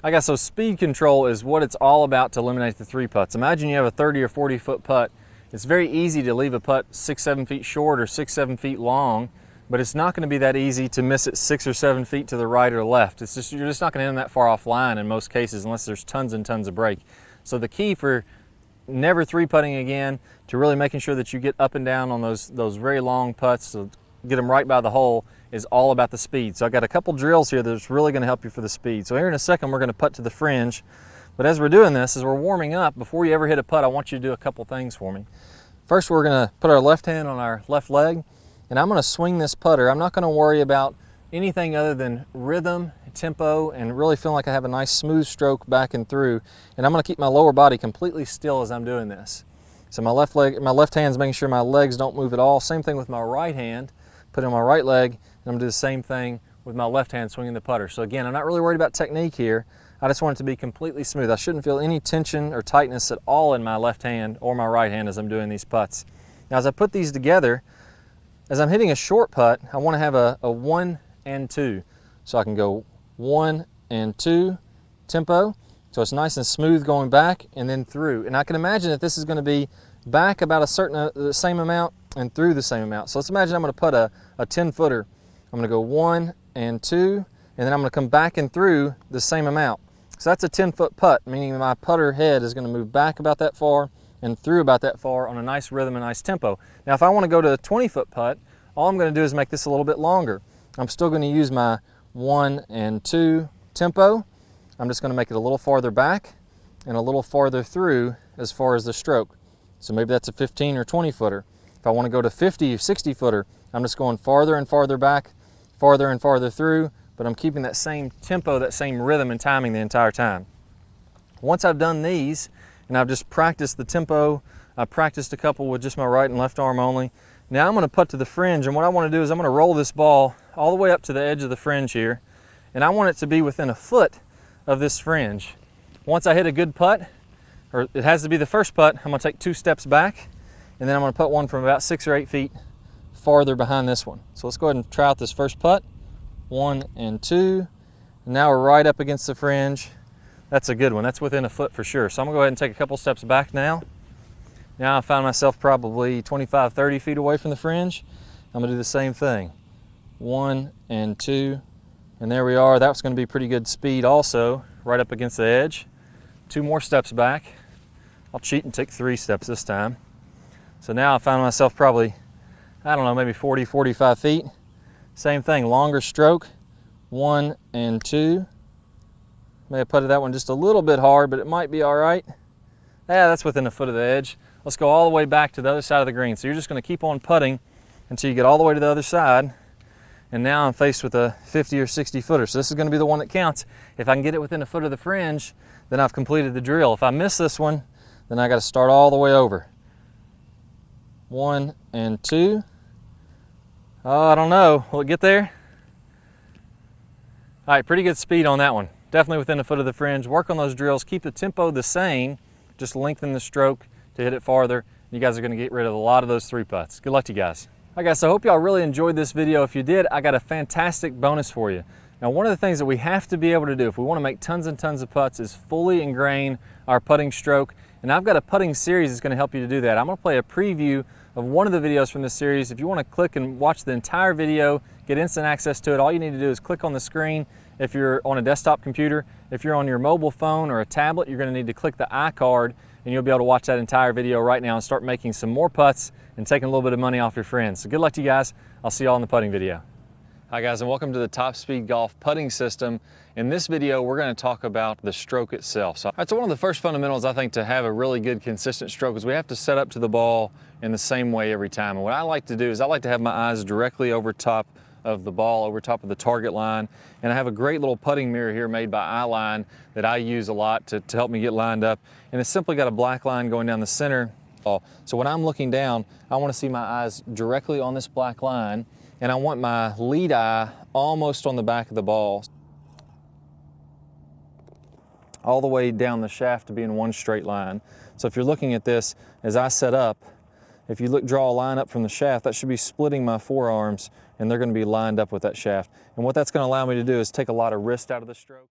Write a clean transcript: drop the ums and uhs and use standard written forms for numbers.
I guess so speed control is what it's all about to eliminate the three putts. Imagine you have a 30 or 40 foot putt. It's very easy to leave a putt 6-7 feet short or 6-7 feet long, but it's not going to be that easy to miss it 6 or 7 feet to the right or left. It's just, you're just not going to end that far offline in most cases unless there's tons and tons of break. So the key for never three putting again, to really making sure that you get up and down on those very long putts, so get them right by the hole, is all about the speed. So I got a couple drills here that's really going to help you for the speed. So here in a second we're going to putt to the fringe, but as we're doing this, as we're warming up, before you ever hit a putt, I want you to do a couple things for me. First, we're going to put our left hand on our left leg, and I'm going to swing this putter. I'm not going to worry about anything other than rhythm, tempo, and really feeling like I have a nice smooth stroke back and through. And I'm going to keep my lower body completely still as I'm doing this. So my left hand's making sure my legs don't move at all. Same thing with my right hand. Put it on my right leg, and I'm going to do the same thing with my left hand swinging the putter. So again, I'm not really worried about technique here. I just want it to be completely smooth. I shouldn't feel any tension or tightness at all in my left hand or my right hand as I'm doing these putts. Now as I put these together, as I'm hitting a short putt, I want to have a 1 and 2. So I can go 1 and 2 tempo. So it's nice and smooth going back and then through. And I can imagine that this is going to be back about the same amount and through the same amount. So let's imagine I'm going to put a 10-footer. I'm going to go 1 and 2, and then I'm going to come back and through the same amount. So that's a 10-foot putt, meaning my putter head is going to move back about that far and through about that far on a nice rhythm and nice tempo. Now if I want to go to a 20-foot putt, all I'm going to do is make this a little bit longer. I'm still going to use my 1 and 2 tempo. I'm just going to make it a little farther back and a little farther through as far as the stroke. So maybe that's a 15 or 20 footer. If I want to go to 50 or 60 footer, I'm just going farther and farther back, farther and farther through, but I'm keeping that same tempo, that same rhythm and timing the entire time. Once I've done these, and I've just practiced the tempo, I practiced a couple with just my right and left arm only. Now I'm going to putt to the fringe, and what I want to do is I'm going to roll this ball all the way up to the edge of the fringe here, and I want it to be within a foot of this fringe. Once I hit a good putt, or it has to be the first putt, I'm going to take 2 steps back, and then I'm going to put one from about 6 or 8 feet farther behind this one. So let's go ahead and try out this first putt. 1 and 2. And now we're right up against the fringe. That's a good one. That's within a foot for sure. So I'm going to go ahead and take a couple steps back now. Now I found myself probably 25, 30 feet away from the fringe. I'm going to do the same thing. 1 and 2. And there we are. That's going to be pretty good speed also, right up against the edge. 2 more steps back. I'll cheat and take 3 steps this time. So now I found myself probably, I don't know, maybe 40, 45 feet. Same thing, longer stroke, 1 and 2. May have putted that one just a little bit hard, but it might be all right. Yeah, that's within a foot of the edge. Let's go all the way back to the other side of the green. So you're just going to keep on putting until you get all the way to the other side. And now I'm faced with a 50 or 60 footer. So this is going to be the one that counts. If I can get it within a foot of the fringe, then I've completed the drill. If I miss this one, then I got to start all the way over. 1 and 2. Oh, I don't know. Will it get there? All right, pretty good speed on that one. Definitely within a foot of the fringe. Work on those drills. Keep the tempo the same. Just lengthen the stroke to hit it farther. You guys are going to get rid of a lot of those 3 putts. Good luck to you guys. All right, guys, so I hope y'all really enjoyed this video. If you did, I got a fantastic bonus for you. Now, one of the things that we have to be able to do if we want to make tons and tons of putts is fully ingrain our putting stroke. And I've got a putting series that's going to help you to do that. I'm going to play a preview of one of the videos from this series. If you want to click and watch the entire video, get instant access to it, all you need to do is click on the screen. If you're on a desktop computer, if you're on your mobile phone or a tablet, you're going to need to click the iCard, and you'll be able to watch that entire video right now and start making some more putts and taking a little bit of money off your friends. So good luck to you guys. I'll see you all in the putting video. Hi guys, and welcome to the Top Speed Golf putting system. In this video, we're going to talk about the stroke itself. So one of the first fundamentals, I think, to have a really good consistent stroke is we have to set up to the ball in the same way every time. And what I like to do is I like to have my eyes directly over top of the ball, over top of the target line. And I have a great little putting mirror here made by Eyeline that I use a lot to help me get lined up. And it's simply got a black line going down the center. So when I'm looking down, I want to see my eyes directly on this black line, and I want my lead eye almost on the back of the ball, all the way down the shaft to be in one straight line. So if you're looking at this, as I set up, if you draw a line up from the shaft, that should be splitting my forearms, and they're going to be lined up with that shaft. And what that's going to allow me to do is take a lot of wrist out of the stroke.